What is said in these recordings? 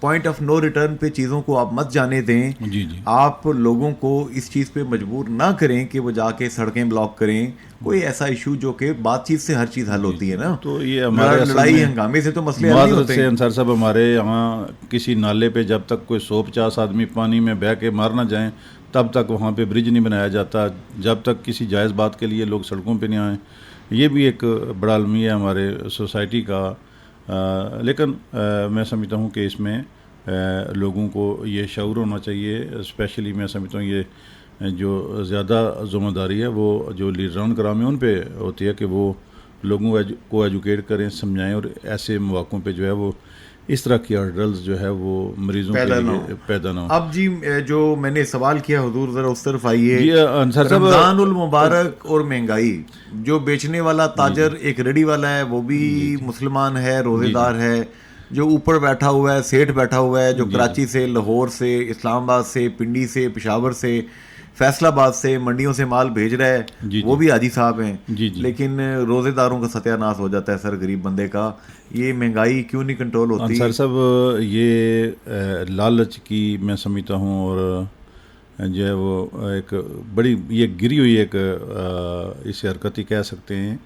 Point of no return پہ چیزوں کو آپ مت جانے دیں. جی جی آپ لوگوں کو اس چیز پہ مجبور نہ کریں کہ وہ جا کے سڑکیں بلاک کریں. کوئی ایسا ایشو جو کہ بات چیت سے ہر چیز حل ہوتی ہے نا. تو یہ ہمارے لڑائی ہنگامے سے تو مسئلے حل نہیں معذرت ہوتے. سے انصار صاحب ہمارے یہاں کسی نالے پہ جب تک کوئی 150 آدمی پانی میں بہہ کے مار نہ جائیں تب تک وہاں پہ برج نہیں بنایا جاتا, جب تک کسی جائز بات کے لیے لوگ سڑکوں پہ نہیں آئیں. یہ بھی ایک بڑا المیہ ہے ہمارے سوسائٹی کا. لیکن میں سمجھتا ہوں کہ اس میں لوگوں کو یہ شعور ہونا چاہیے. اسپیشلی میں سمجھتا ہوں یہ جو زیادہ ذمہ داری ہے وہ جو لیڈران کرام ہیں ان پہ ہوتی ہے کہ وہ لوگوں کو ایجوکیٹ کریں, سمجھائیں, اور ایسے مواقعوں پہ جو ہے وہ اس طرح کی ہرڈلز جو ہے وہ مریضوں کے لیے پیدا نہ ہو. اب جی جو میں نے سوال کیا حضور ذرا اس طرف آئیے. جی انصار صاحب, رمضان المبارک اور مہنگائی, جو بیچنے والا تاجر ایک ریڈی والا ہے وہ بھی مسلمان ہے, روزے دار ہے, جو اوپر بیٹھا ہوا ہے سیٹھ بیٹھا ہوا ہے, جو کراچی سے, لاہور سے, اسلام آباد سے, پنڈی سے, پشاور سے, فیصل آباد سے, منڈیوں سے مال بھیج رہا ہے, وہ بھی حاجی صاحب ہیں. لیکن روزے داروں کا ستیہ ناش ہو جاتا ہے سر غریب بندے کا. یہ مہنگائی کیوں نہیں کنٹرول ہوتی؟ انصار صاحب یہ لالچ کی میں سمجھتا ہوں, اور جو ہے وہ ایک بڑی یہ گری ہوئی ایک اسے حرکت ہی کہہ سکتے ہیں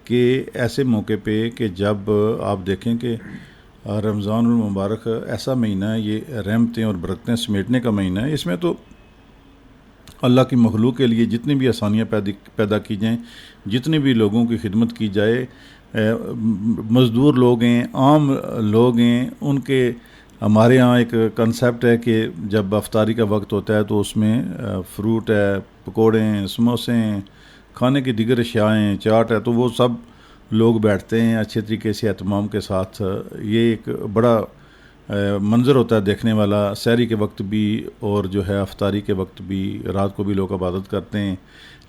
کہ ایسے موقع پہ کہ جب آپ دیکھیں کہ رمضان المبارک ایسا مہینہ ہے, یہ رحمتیں اور برکتیں سمیٹنے کا مہینہ ہے. اس میں تو اللہ کی مخلوق کے لیے جتنی بھی آسانیاں پیدا کی جائیں, جتنی بھی لوگوں کی خدمت کی جائے, مزدور لوگ ہیں, عام لوگ ہیں, ان کے ہمارے ہاں ایک کنسیپٹ ہے کہ جب افطاری کا وقت ہوتا ہے تو اس میں فروٹ ہے, پکوڑے ہیں, سموسے ہیں, کھانے کی دیگر اشیاء ہیں, چاٹ ہے, تو وہ سب لوگ بیٹھتے ہیں اچھے طریقے سے اہتمام کے ساتھ. یہ ایک بڑا منظر ہوتا ہے دیکھنے والا, سحری کے وقت بھی اور جو ہے افطاری کے وقت بھی, رات کو بھی لوگ عبادت کرتے ہیں.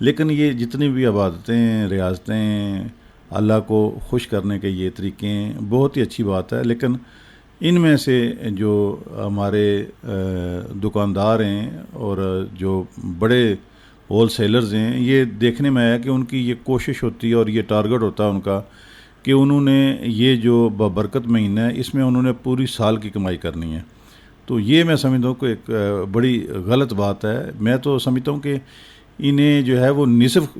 لیکن یہ جتنی بھی عبادتیں, ریاضتیں, اللہ کو خوش کرنے کے یہ طریقے ہیں, بہت ہی اچھی بات ہے. لیکن ان میں سے جو ہمارے دکاندار ہیں اور جو بڑے ہول سیلرز ہیں, یہ دیکھنے میں آیا کہ ان کی یہ کوشش ہوتی ہے اور یہ ٹارگٹ ہوتا ہے ان کا کہ انہوں نے یہ جو ببرکت مہینہ ہے اس میں انہوں نے پوری سال کی کمائی کرنی ہے. تو یہ میں سمجھتا ہوں کہ ایک بڑی غلط بات ہے. میں تو سمجھتا ہوں کہ انہیں جو ہے وہ نصف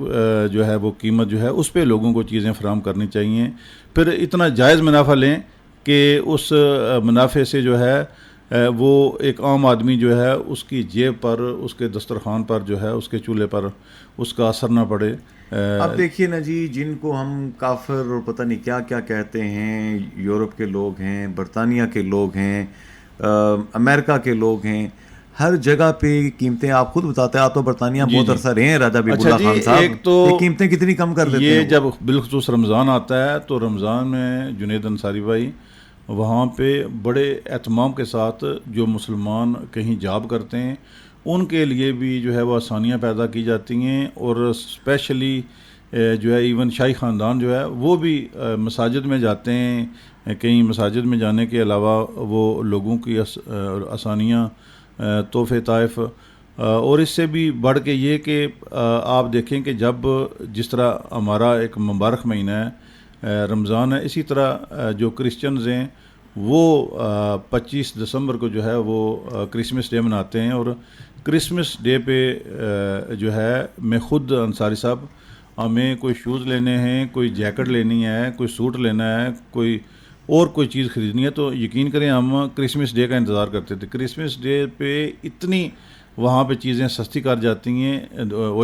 جو ہے وہ قیمت جو ہے اس پہ لوگوں کو چیزیں فراہم کرنی چاہیے. پھر اتنا جائز منافع لیں کہ اس منافع سے جو ہے وہ ایک عام آدمی جو ہے اس کی جیب پر, اس کے دسترخوان پر جو ہے, اس کے چولہے پر اس کا اثر نہ پڑے. اب دیکھیے نا جی, جن کو ہم کافر اور پتہ نہیں کیا کیا کہتے ہیں, یورپ کے لوگ ہیں, برطانیہ کے لوگ ہیں, امریکہ کے لوگ ہیں, ہر جگہ پہ قیمتیں آپ خود بتاتے ہیں. آپ تو برطانیہ بہت عرصہ رہے ہیں راجہ حبیب اللہ خان صاحب, یہ قیمتیں کتنی کم کر دیتے ہیں. یہ جب بالخصوص رمضان آتا ہے تو رمضان میں جنید انصاری بھائی وہاں پہ بڑے اہتمام کے ساتھ جو مسلمان کہیں جاب کرتے ہیں ان کے لیے بھی جو ہے وہ آسانیاں پیدا کی جاتی ہیں. اور اسپیشلی جو ہے ایون شاہی خاندان جو ہے وہ بھی مساجد میں جاتے ہیں. کہیں مساجد میں جانے کے علاوہ وہ لوگوں کی آسانیاں, تحفے طائف, اور اس سے بھی بڑھ کے یہ کہ آپ دیکھیں کہ جب جس طرح ہمارا ایک مبارک مہینہ ہے رمضان ہے, اسی طرح جو کرسچنز ہیں وہ 25 دسمبر کو جو ہے وہ کرسمس ڈے مناتے ہیں. اور کرسمس ڈے پہ جو ہے میں خود انصاری صاحب ہمیں کوئی شوز لینے ہیں, کوئی جیکٹ لینی ہے, کوئی سوٹ لینا ہے, کوئی چیز خریدنی ہے, تو یقین کریں ہم کرسمس ڈے کا انتظار کرتے تھے. کرسمس ڈے پہ اتنی وہاں پہ چیزیں سستی ہو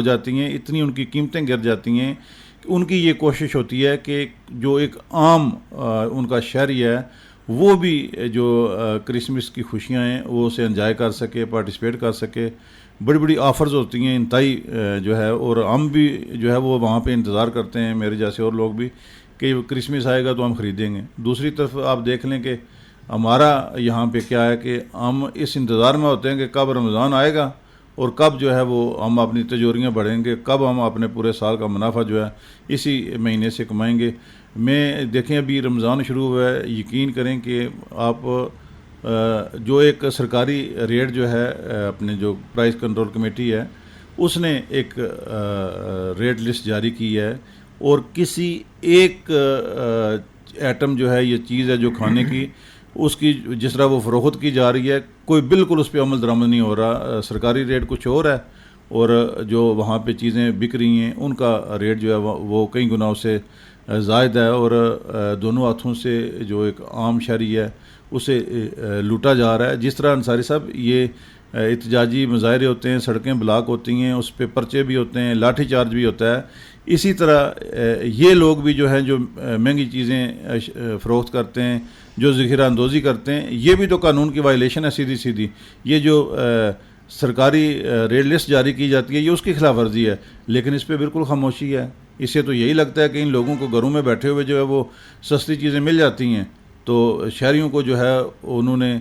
جاتی ہیں, اتنی ان کی قیمتیں گر جاتی ہیں. ان کی یہ کوشش ہوتی ہے کہ جو ایک عام ان کا شہری ہے وہ بھی جو کرسمس کی خوشیاں ہیں وہ اسے انجوائے کر سکے, پارٹیسپیٹ کر سکے. بڑی بڑی آفرز ہوتی ہیں انتہائی جو ہے, اور ہم بھی جو ہے وہ وہاں پہ انتظار کرتے ہیں, میرے جیسے اور لوگ بھی, کہ کرسمس آئے گا تو ہم خریدیں گے. دوسری طرف آپ دیکھ لیں کہ ہمارا یہاں پہ کیا ہے کہ ہم اس انتظار میں ہوتے ہیں کہ کب رمضان آئے گا اور کب جو ہے وہ ہم اپنی تجوریاں بڑھیں گے, کب ہم اپنے پورے سال کا منافع جو ہے اسی مہینے سے کمائیں گے. میں دیکھیں ابھی رمضان شروع ہوا ہے, یقین کریں کہ آپ جو ایک سرکاری ریٹ جو ہے اپنے جو پرائز کنٹرول کمیٹی ہے اس نے ایک ریٹ لسٹ جاری کی ہے, اور کسی ایک ایٹم جو ہے یہ چیز ہے جو کھانے کی اس کی جس طرح وہ فروخت کی جا رہی ہے کوئی بالکل اس پہ عمل درآمد نہیں ہو رہا. سرکاری ریٹ کچھ اور ہے اور جو وہاں پہ چیزیں بک رہی ہیں ان کا ریٹ جو ہے وہ کئی گنا اس سے زائد ہے, اور دونوں ہاتھوں سے جو ایک عام شہری ہے اسے لوٹا جا رہا ہے. جس طرح انصاری صاحب یہ احتجاجی مظاہرے ہوتے ہیں, سڑکیں بلاک ہوتی ہیں, اس پہ پرچے بھی ہوتے ہیں, لاٹھی چارج بھی ہوتا ہے, اسی طرح یہ لوگ بھی جو ہیں جو مہنگی چیزیں فروخت کرتے ہیں, جو ذخیرہ اندوزی کرتے ہیں, یہ بھی تو قانون کی وائلیشن ہے سیدھی سیدھی. یہ جو سرکاری ریٹ لسٹ جاری کی جاتی ہے یہ اس کی خلاف ورزی ہے, لیکن اس پہ بالکل خاموشی ہے. اس سے تو یہی لگتا ہے کہ ان لوگوں کو گھروں میں بیٹھے ہوئے جو ہے وہ سستی چیزیں مل جاتی ہیں, تو شہریوں کو جو ہے انہوں نے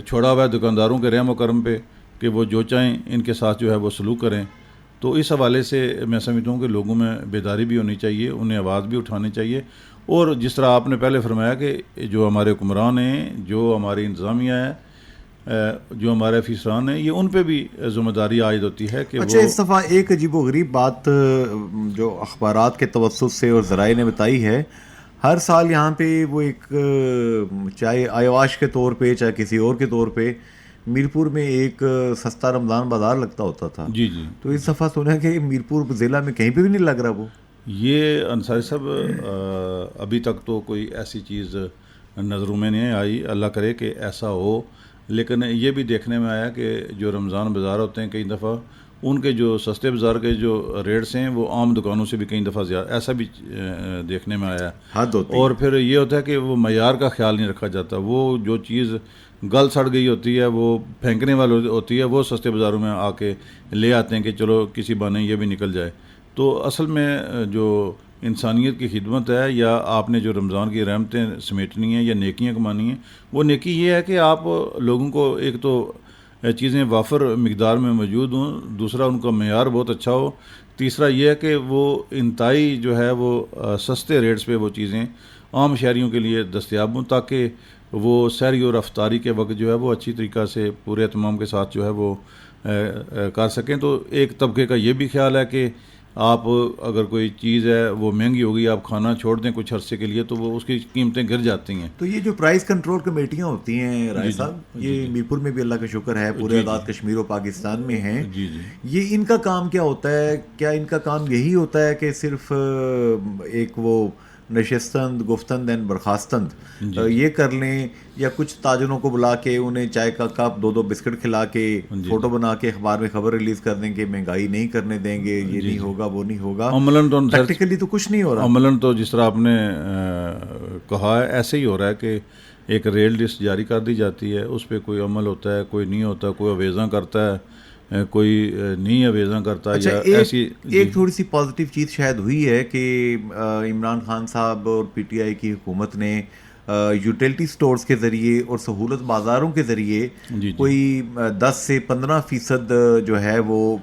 چھوڑا ہوا ہے دکانداروں کے رحم و کرم پہ کہ وہ جو چاہیں ان کے ساتھ جو ہے وہ سلوک کریں. تو اس حوالے سے میں سمجھتا ہوں کہ لوگوں میں بیداری بھی ہونی چاہیے, انہیں آواز بھی اٹھانی چاہیے, اور جس طرح آپ نے پہلے فرمایا کہ جو ہمارے حکمران ہیں, جو ہماری انتظامیہ ہے, جو ہمارے افسران ہیں, یہ ان پہ بھی ذمہ داری عائد ہوتی ہے کہ اچھا, اس دفعہ ایک عجیب و غریب بات جو اخبارات کے توسط سے اور ذرائع نے بتائی ہے, ہر سال یہاں پہ وہ ایک چاہے آیواش کے طور پہ چاہے کسی اور کے طور پہ میرپور میں ایک سستا رمضان بازار لگتا ہوتا تھا. جی جی, تو اس دفعہ سنا کہ میرپور ضلع میں کہیں پہ بھی نہیں لگ رہا. وہ یہ انصاری صاحب ابھی تک تو کوئی ایسی چیز نظروں میں نہیں آئی, اللہ کرے کہ ایسا ہو, لیکن یہ بھی دیکھنے میں آیا کہ جو رمضان بازار ہوتے ہیں کئی دفعہ ان کے جو سستے بازار کے جو ریٹس ہیں وہ عام دکانوں سے بھی کئی دفعہ زیادہ, ایسا بھی دیکھنے میں آیا. حد ہوتی. اور پھر یہ ہوتا ہے کہ وہ معیار کا خیال نہیں رکھا جاتا, وہ جو چیز گل سڑ گئی ہوتی ہے وہ پھینکنے والی ہوتی ہے, وہ سستے بازاروں میں آ کے لے آتے ہیں کہ چلو کسی بہانے یہ بھی نکل جائے. تو اصل میں جو انسانیت کی خدمت ہے, یا آپ نے جو رمضان کی رحمتیں سمیٹنی ہیں یا نیکیاں کمانی ہیں, وہ نیکی یہ ہے کہ آپ لوگوں کو ایک تو چیزیں وافر مقدار میں موجود ہوں, دوسرا ان کا معیار بہت اچھا ہو, تیسرا یہ ہے کہ وہ انتہائی جو ہے وہ سستے ریٹس پہ وہ چیزیں عام شہریوں کے لیے دستیاب ہوں, تاکہ وہ سحری اور افطاری کے وقت جو ہے وہ اچھی طریقہ سے پورے اہتمام کے ساتھ جو ہے وہ کر سکیں. تو ایک طبقے کا یہ بھی خیال ہے کہ آپ اگر کوئی چیز ہے وہ مہنگی ہوگی, آپ کھانا چھوڑ دیں کچھ عرصے کے لیے تو وہ اس کی قیمتیں گر جاتی ہیں. تو یہ جو پرائز کنٹرول کمیٹیاں ہوتی ہیں رائے صاحب, یہ میرپور میں بھی اللہ کا شکر ہے پورے آزاد کشمیر و پاکستان میں ہیں, یہ ان کا کام کیا ہوتا ہے؟ کیا ان کا کام یہی ہوتا ہے کہ صرف ایک وہ نشستند گفتند اینڈ برخاستند یہ کر لیں, یا کچھ تاجروں کو بلا کے انہیں چائے کا کپ 2 بسکٹ کھلا کے فوٹو بنا کے اخبار میں خبر ریلیز کر دیں کہ مہنگائی نہیں کرنے دیں گے, یہ نہیں ہوگا وہ نہیں ہوگا, پریکٹیکلی تو کچھ نہیں ہو رہا. عملاً تو جس طرح آپ نے کہا ہے ایسے ہی ہو رہا ہے کہ ایک ریٹ لسٹ جاری کر دی جاتی ہے, اس پہ کوئی عمل ہوتا ہے, کوئی نہیں ہوتا, کوئی اویزاں کرتا ہے, کوئی نہیں اویزاں کرتا. اچھا, یا ایسی ایک تھوڑی سی پازیٹیو چیز شاید ہوئی ہے کہ عمران خان صاحب اور پی ٹی آئی کی حکومت نے یوٹیلٹی سٹورز کے ذریعے اور سہولت بازاروں کے ذریعے کوئی 10 سے 15% جو ہے وہ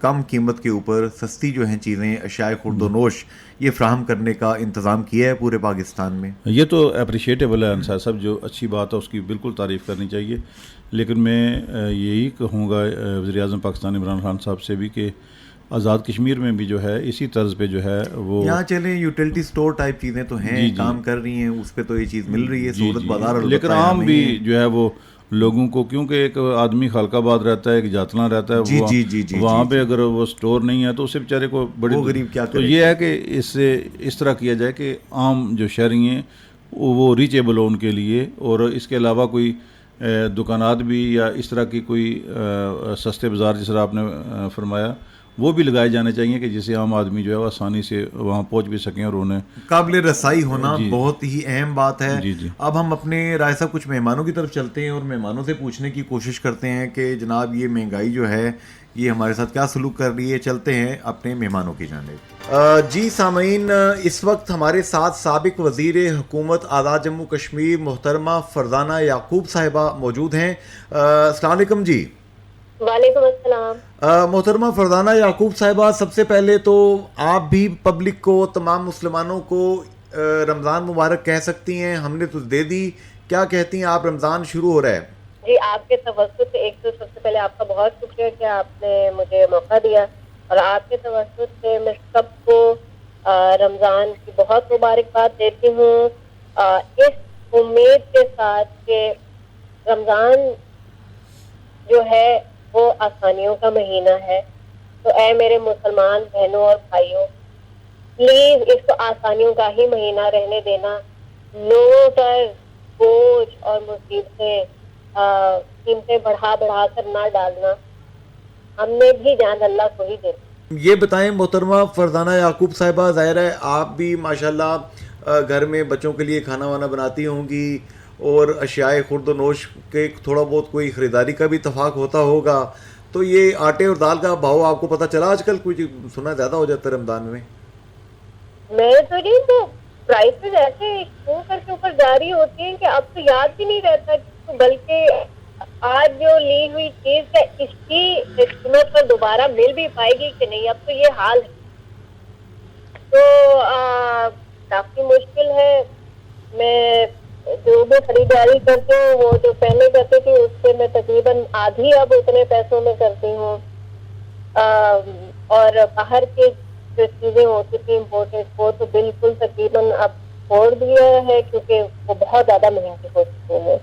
کم قیمت کے اوپر سستی جو ہیں چیزیں اشیاء خورد و نوش یہ فراہم کرنے کا انتظام کیا ہے پورے پاکستان میں. یہ تو اپریشیٹیبل ہے انصار صاحب, جو اچھی بات ہے اس کی بالکل تعریف کرنی چاہیے. لیکن میں یہی کہوں گا وزیر اعظم پاکستان عمران خان صاحب سے بھی کہ آزاد کشمیر میں بھی جو ہے اسی طرز پہ جو ہے وہ یہاں چلیں یوٹیلٹی سٹور ٹائپ چیزیں تو ہیں, کام کر رہی ہیں, اس پہ تو یہ چیز مل رہی ہے, سہولت بازار, لیکن عام بھی جو ہے وہ لوگوں کو, کیونکہ ایک آدمی خالق آباد رہتا ہے, ایک جاتلاں رہتا ہے, وہاں پہ اگر وہ سٹور نہیں ہے تو اسے بیچارے کو بڑی غریب کیا تو یہ ہے کہ اس سے اس طرح کیا جائے کہ عام جو شہری ہیں وہ ریچیبل ہو ان کے لیے, اور اس کے علاوہ کوئی دکانات بھی یا اس طرح کی کوئی سستے بازار جس طرح آپ نے فرمایا وہ بھی لگائے جانے چاہیے کہ جسے عام آدمی جو ہے وہ آسانی سے وہاں پہنچ بھی سکیں اور انہیں قابل رسائی ہونا بہت ہی اہم بات ہے. اب ہم اپنے رائے صاحب کچھ مہمانوں کی طرف چلتے ہیں اور مہمانوں سے پوچھنے کی کوشش کرتے ہیں کہ جناب یہ مہنگائی جو ہے یہ ہمارے ساتھ کیا سلوک کر رہی ہے. چلتے ہیں اپنے مہمانوں کی جانب. جی سامعین, اس وقت ہمارے ساتھ سابق وزیر حکومت آزاد جموں کشمیر محترمہ فرزانہ یعقوب صاحبہ موجود ہیں. السلام علیکم. جی وعلیکم السلام. محترمہ فرزانہ یعقوب صاحبہ, سب سے پہلے تو آپ بھی پبلک کو, تمام مسلمانوں کو رمضان مبارک کہہ سکتی ہیں, ہم نے تو دے دی, کیا کہتی ہیں آپ؟ رمضان شروع ہو رہا ہے. جی آپ کے توسط سے ایک تو سب سے پہلے آپ کا بہت شکریہ کہ آپ نے مجھے موقع دیا, اور آپ کے توسط سے میں سب کو رمضان کی بہت مبارکباد دیتی ہوں. اس امید کے ساتھ کہ رمضان جو ہے وہ آسانیوں کا مہینہ ہے. تو اے میرے مسلمان بہنوں اور بھائیوں، پلیز اس کو آسانیوں کا ہی مہینہ رہنے دینا. لوگوں پر بوجھ اور مصیبتیں قیمتیں بڑھا بڑھا کر نہ ڈالنا. ہم نے بھی جان اللہ کو ہی دینا. یہ بتائیں محترمہ فرزانہ یعقوب صاحبہ، ظاہر ہے آپ بھی ماشاءاللہ گھر میں بچوں کے لیے کھانا وانا بناتی ہوں گی اور اشیاء خورد و نوش کے تھوڑا بہت کوئی خریداری کا بھی اتفاق ہوتا ہوگا. تو یہ آٹے اور دال کا بھاؤ آپ کو پتہ چلا آج کل کچھ سنا زیادہ ہو جاتا ہے رمضان میں؟ میں تو نہیں، تو پرائسز ایسے کر کے اوپر جاری ہوتی ہیں کہ اب تو یاد بھی نہیں رہتا. بلکہ آج جو لی ہوئی چیز ہے اس کی قیمت پر دوبارہ مل بھی پائے گی کہ نہیں، اب تو یہ حال ہے. تو کافی مشکل ہے. میں جو بھی خریداری کرتی ہوں وہ جو پہلے کرتی تھی اس سے میں تقریباً آدھی اب اتنے پیسوں میں کرتی ہوں. اور باہر کے جو چیزیں ہوتی تھی امپورٹیڈ وہ تو بالکل تقریباً اب چھوڑ دیا ہے کیونکہ وہ بہت زیادہ مہنگی ہو چکی ہیں.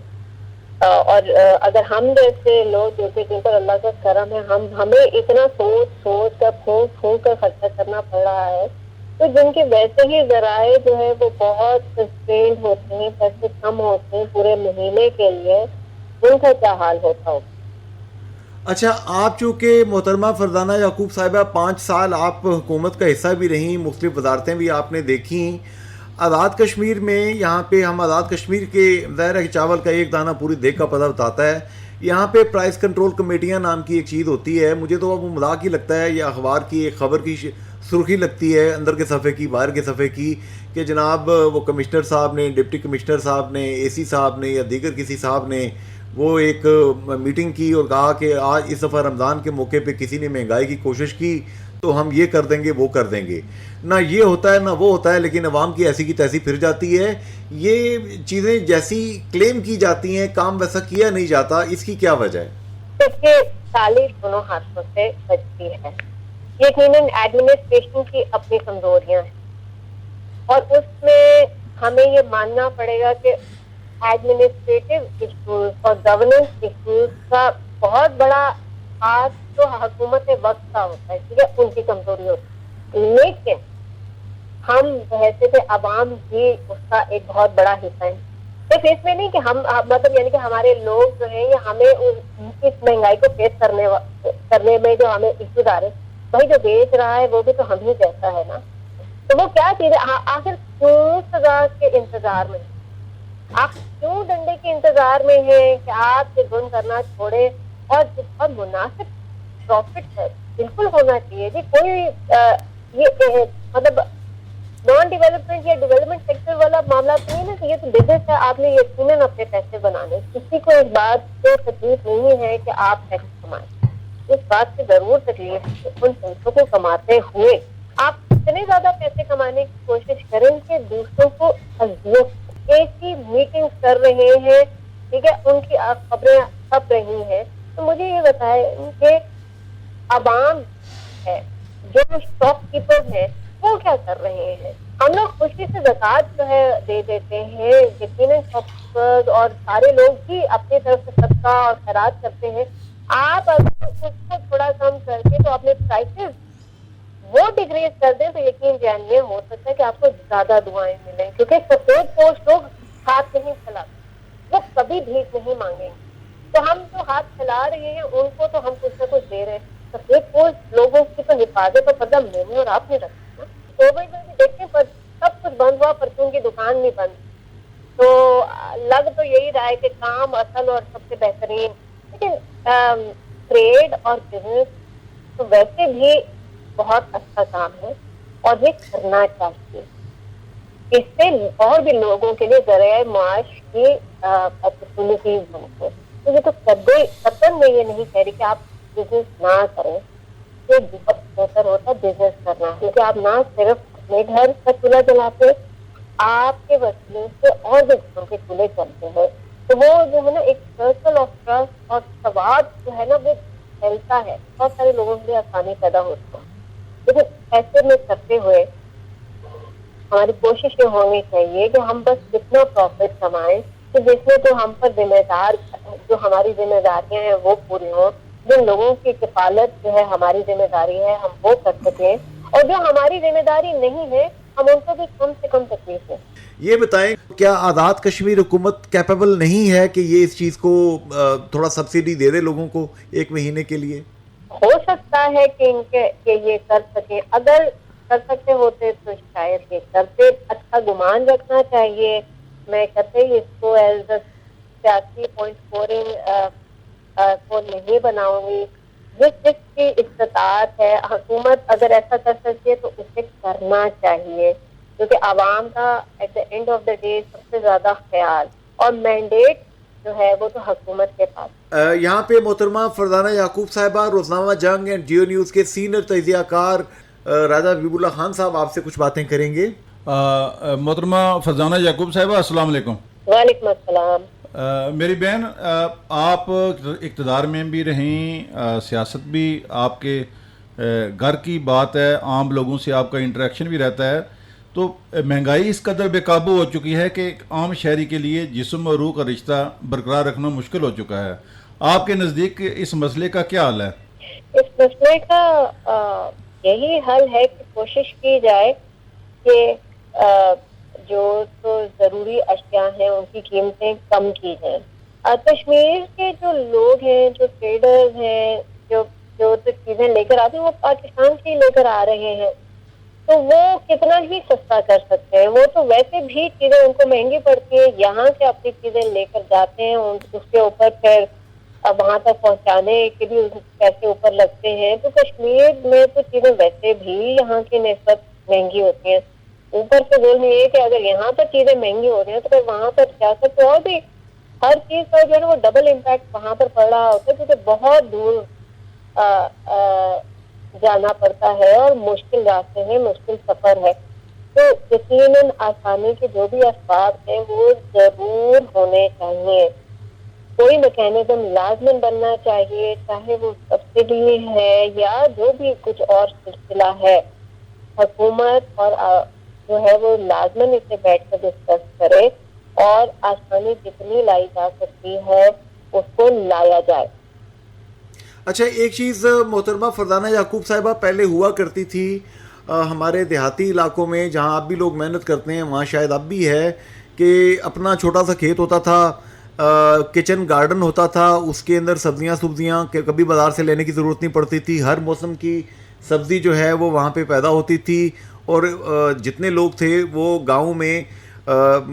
اور اگر ہم جیسے لوگ جو کہ جن پر اللہ کا کرم ہے ہمیں اتنا سوچ کر پھونک کر خرچہ کرنا پڑ رہا ہے، تو جن کے ویسے ہی ذرائع جو ہے وہ بہت سسٹینڈ ہوتے ہیں، پیسے کم ہوتے ہیں پورے مہینے کے لیے، ان کا کیا حال ہوتا ہوگا. اچھا، آپ چونکہ محترمہ فرزانہ یعقوب صاحبہ 5 سال آپ حکومت کا حصہ بھی رہیں، مختلف وزارتیں بھی آپ نے دیکھیں. آزاد کشمیر میں یہاں پہ ہم آزاد کشمیر کے ظاہر ہے کہ چاول کا ایک دانہ پوری دیگ کا پتہ بتاتا ہے. یہاں پہ پرائس کنٹرول کمیٹیاں نام کی ایک چیز ہوتی ہے. مجھے تو اب وہ مذاق ہی لگتا ہے، یہ اخبار کی ایک خبر کی سرخی لگتی ہے اندر کے صفحے کی باہر کے صفحے کی کہ جناب وہ کمشنر صاحب نے، ڈپٹی کمشنر صاحب نے، اے سی صاحب نے یا دیگر کسی صاحب نے وہ ایک میٹنگ کی اور کہا کہ آج اس دفعہ رمضان کے موقع پہ کسی نے مہنگائی کی کوشش کی تو ہم یہ کر دیں گے وہ کر دیں گے. نہ یہ ہوتا ہے نہ وہ ہوتا ہے، لیکن عوام کی ایسی کی تیسی پھر جاتی ہے. یہ چیزیں جیسی کلیم کی جاتی ہیں کام ویسا کیا نہیں جاتا، اس کی کیا وجہ ہے؟ دیکھیے تعلیم دونوں ہاتھوں سے بچتی ہے. یقیناً ایڈمنسٹریشن کی اپنی کمزوریاں ہیں اور اس میں ہمیں یہ ماننا پڑے گا کہ ایڈمنسٹریٹو ایشوز اور گورننس ایشوز کا بہت بڑا ہاتھ تو حکومت وقت کا ہوتا ہے، ٹھیک ہے، ان کی کمزوری ہوتی ہے. لیکن ہم حیثیت عوام بھی اس کا ایک بہت بڑا حصہ ہے. صرف اس میں نہیں کہ ہم مطلب یعنی کہ ہمارے لوگ جو ہیں یا ہمیں اس مہنگائی کو فیس کرنے میں جو ہمیں ایشوز آ رہے ہیں، بھائی جو بیچ رہا ہے وہ بھی تو ہم ہی جیسا ہے نا. تو وہ کیا چیز ہے، آخر کیوں سزا کے انتظار میں، آپ کیوں ڈنڈے کے انتظار میں ہیں کہ آپ سے گن کرنا چھوڑے اور بہت مناسب پروفٹ ہے بالکل ہونا چاہیے. جی کوئی یہ مطلب نان ڈیولپمنٹ یا ڈیولپمنٹ سیکٹر والا معاملہ تو نہیں نا کہ یہ تو بزنس ہے، آپ نے یقیناً اپنے پیسے بنانے. کسی کو اس بات کو تکلیف نہیں ہے کہ آپ پیسے کمائیں، اس بات سے ضرور تکلیف ہے ان پیسوں کو کماتے ہوئے آپ اتنے زیادہ پیسے کمانے کی کوشش کریں کہ دوسروں کو اذیت، ایک ہی میٹنگ کر رہے ہیں، ٹھیک ہے، ان کی خبریں چھپ رہی ہیں. تو مجھے یہ بتائیں کہ عوام ہے جو شاپ کیپر ہیں وہ کیا کر رہے ہیں. ہم لوگ خوشی سے زکوٰۃ جو ہے دے دیتے ہیں، یقیناً شاپ کیپر اور سارے لوگ بھی اپنی طرف سے صدقہ اور خیرات کرتے ہیں. آپ اگر اس کو تھوڑا کم کر کے تو اپنے پرائسز وہ ڈیکریز کر دیں تو یقین جانیے ہو سکتا ہے کہ آپ کو زیادہ دعائیں ملیں، کیونکہ سفید پوش لوگ ہاتھ نہیں پھیلاتے، وہ کبھی بھیک نہیں مانگیں گے. تو ہم جو ہاتھ پھیلا رہے ہیں ان کو تو ہم کچھ نہ کچھ دے رہے ہیں. سفید پوش لوگوں کی تو حفاظت اور پردہ میں نے اور آپ نے رکھا نا. کووڈ میں بھی دیکھیں پر سب کچھ بند ہوا، پرچون کی دکان نہیں بند. تو لگ تو یہی رہا ہے کہ کام اصل اور سب سے بہترین، لیکن ٹریڈ اور بزنس تو ویسے بھی بہت اچھا کام ہے اور یہ کرنا چاہیے. اس سے اور بھی لوگوں کے لیے ذریعہ معاش کی اپرچونیٹیز بنتی ہے. تو یہ تو قطعاً میں یہ نہیں کہہ رہی کہ آپ بزنس نہ کریں، یہ بہت بہتر ہوتا ہے بزنس کرنا، کیونکہ آپ نہ صرف اپنے گھر کا چولہا جلاتے، آپ کے وسیلے سے اور بھی گھروں کے چولہے چلتے ہیں. تو وہ جو ہے نا ایک سرکل آف ٹرسٹ اور ثواب جو ہے نا وہ پھیلتا ہے، بہت سارے لوگوں کے لیے آسانی پیدا ہوتی ہے. لیکن ایسے میں کرتے ہوئے ہماری کوشش یہ ہونی چاہیے کہ ہم بس اتنا پروفٹ کمائیں کہ جس میں تو ہم پر ذمہ دار جو ہماری ذمہ داریاں ہیں وہ پوری ہوں، جن لوگوں کی کفالت جو ہے ہماری ذمہ داری ہے ہم وہ کر سکیں، اور جو ہماری ذمہ داری نہیں ہے ہم ان کو بھی کم سے کم تکلیف دیں۔ یہ بتائیں کیا آزاد کشمیر حکومت کیپیبل نہیں ہے کہ یہ اس چیز کو تھوڑا سبسڈی دے دے لوگوں کو 1 مہینے کے لیے؟ ہو سکتا ہے کہ کہ یہ کر سکیں، اگر کر سکتے ہوتے تو شاید یہ کرتے۔ اچھا گمان رکھنا چاہیے، میں کہتے اس کو ایز اے سیاسی پوائنٹ اسکورنگ کو نہیں بناؤں گی۔ جس کی استطاعت ہے حکومت اگر ایسا کر سکتی ہے تو اسے کرنا چاہیے، کیونکہ عوام کا at the end of the day سب سے زیادہ خیال اور مینڈیٹ جو ہے وہ تو حکومت کے پاس۔ یہاں پہ محترمہ فرزانہ یعقوب صاحبہ، روزنامہ جنگ اینڈ جیو نیوز کے سینئر تجزیہ کار راجہ حبیب اللہ خان صاحب آپ سے کچھ باتیں کریں گے۔ محترمہ فرزانہ یعقوب صاحبہ السلام علیکم۔ وعلیکم السلام۔ میری بہن، آپ اقتدار میں بھی رہیں، سیاست بھی آپ کے گھر کی بات ہے، عام لوگوں سے آپ کا انٹریکشن بھی رہتا ہے، تو مہنگائی اس قدر بے قابو ہو چکی ہے کہ ایک عام شہری کے لیے جسم اور روح کا رشتہ برقرار رکھنا مشکل ہو چکا ہے۔ آپ کے نزدیک اس مسئلے کا کیا حل ہے؟ اس مسئلے کا یہی حل ہے کہ کوشش کی جائے کہ جو تو ضروری اشیاء ہیں ان کی قیمتیں کم کی جائیں۔ کشمیر کے جو لوگ ہیں، جو ٹریڈرز ہیں، جو تو چیزیں لے کر آتے ہیں وہ پاکستان سے ہی لے کر آ رہے ہیں، تو وہ کتنا ہی سستا کر سکتے ہیں۔ وہ تو ویسے بھی چیزیں ان کو مہنگی پڑتی ہیں، یہاں سے اپنی چیزیں لے کر جاتے ہیں، اس کے اوپر پھر وہاں تک پہنچانے کے بھی پیسے اوپر لگتے ہیں۔ تو کشمیر میں تو چیزیں ویسے بھی یہاں کی نسبت مہنگی ہوتی ہیں، اوپر سے ظلم یہ ہے کہ اگر یہاں پر چیزیں مہنگی ہو رہی ہیں تو پھر وہاں پر سیاست تو اور بھی ہر چیز پر جو ہے نا وہ ڈبل امپیکٹ وہاں پر پڑ رہا ہوتا ہے، کیونکہ بہت دور جانا پڑتا ہے اور مشکل راستے ہیں، مشکل سفر ہے۔ تو یقیناً آسانی کے جو بھی اسباب ہیں وہ ضرور ہونے چاہیے، کوئی میکینزم لازمن بننا چاہیے، چاہے وہ سبسڈی ہے یا جو بھی کچھ اور سلسلہ ہے۔ حکومت اور جو ہے وہ لازمن اسے بیٹھ کر ڈسکس کرے اور آسانی جتنی لائی جا سکتی ہے اس کو لایا جائے۔ اچھا، ایک چیز محترمہ فرزانہ یعقوب صاحبہ پہلے ہوا کرتی تھی ہمارے دیہاتی علاقوں میں جہاں اب بھی لوگ محنت کرتے ہیں، وہاں شاید اب بھی ہے کہ اپنا چھوٹا سا کھیت ہوتا تھا، کچن گارڈن ہوتا تھا، اس کے اندر سبزیاں کبھی بازار سے لینے کی ضرورت نہیں پڑتی تھی، ہر موسم کی سبزی جو ہے وہ وہاں پہ پیدا ہوتی تھی، اور جتنے لوگ تھے وہ گاؤں میں